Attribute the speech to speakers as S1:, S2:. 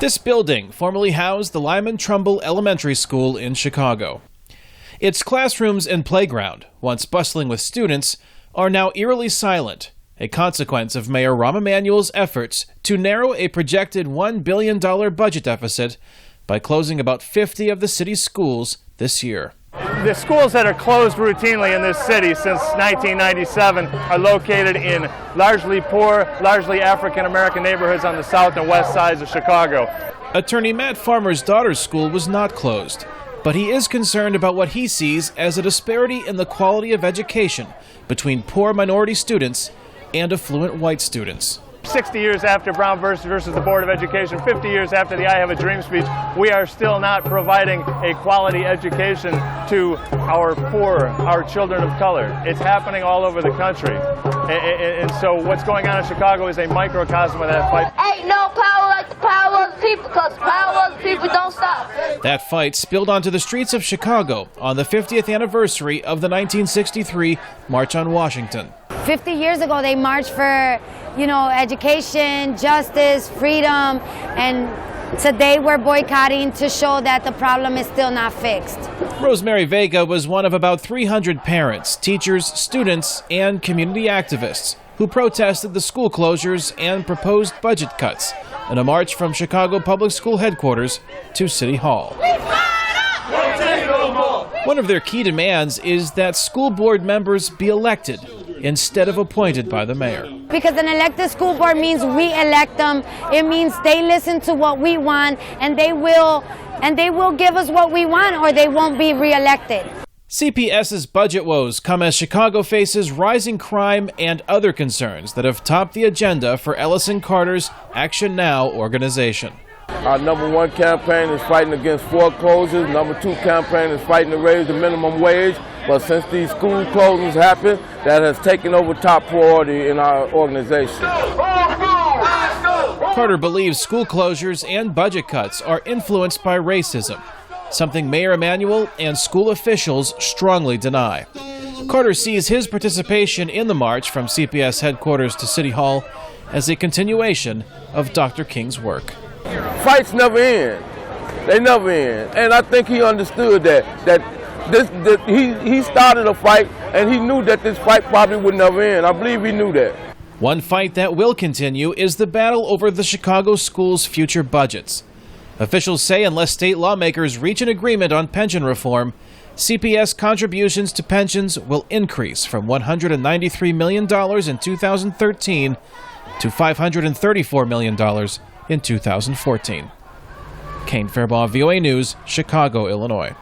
S1: This building formerly housed the Lyman Trumbull Elementary School in Chicago. Its classrooms and playground, once bustling with students, are now eerily silent, a consequence of Mayor Rahm Emanuel's efforts to narrow a projected $1 billion budget deficit by closing about 50 of the city's schools this year.
S2: The schools that are closed routinely in this city since 1997 are located in largely poor, largely African-American neighborhoods on the south and west sides of Chicago.
S1: Attorney Matt Farmer's daughter's school was not closed, but he is concerned about what he sees as a disparity in the quality of education between poor minority students and affluent white students.
S2: 60 years after Brown versus the Board of Education, 50 years after the I Have a Dream speech, we are still not providing a quality education to our poor, our children of color. It's happening all over the country. And so what's going on in Chicago is a microcosm of that fight.
S3: Ain't no power like the power of the people, because power of the people don't stop.
S1: That fight spilled onto the streets of Chicago on the 50th anniversary of the 1963 March on Washington.
S4: 50 years ago, they marched for, education, justice, freedom, and today we're boycotting to show that the problem is still not fixed.
S1: Rosemary Vega was one of about 300 parents, teachers, students, and community activists who protested the school closures and proposed budget cuts in a march from Chicago Public School headquarters to City Hall. One of their key demands is that school board members be elected instead of appointed by the mayor.
S4: Because an elected school board means we elect them. It means they listen to what we want, and they will give us what we want, or they won't be reelected.
S1: CPS's budget woes come as Chicago faces rising crime and other concerns that have topped the agenda for Ellison Carter's Action Now organization.
S5: Our number one campaign is fighting against foreclosures. Number two campaign is fighting to raise the minimum wage. But since these school closings happened, that has taken over top priority in our organization.
S1: Carter believes school closures and budget cuts are influenced by racism, something Mayor Emanuel and school officials strongly deny. Carter sees his participation in the march from CPS headquarters to City Hall as a continuation of Dr. King's work.
S5: Fights never end. They never end. And I think he understood that he started a fight, and he knew that this fight probably would never end. I believe he knew that.
S1: One fight that will continue is the battle over the Chicago schools' future budgets. Officials say unless state lawmakers reach an agreement on pension reform, CPS contributions to pensions will increase from $193 million in 2013 to $534 million in 2014. Kane, Farabaugh, VOA News, Chicago, Illinois.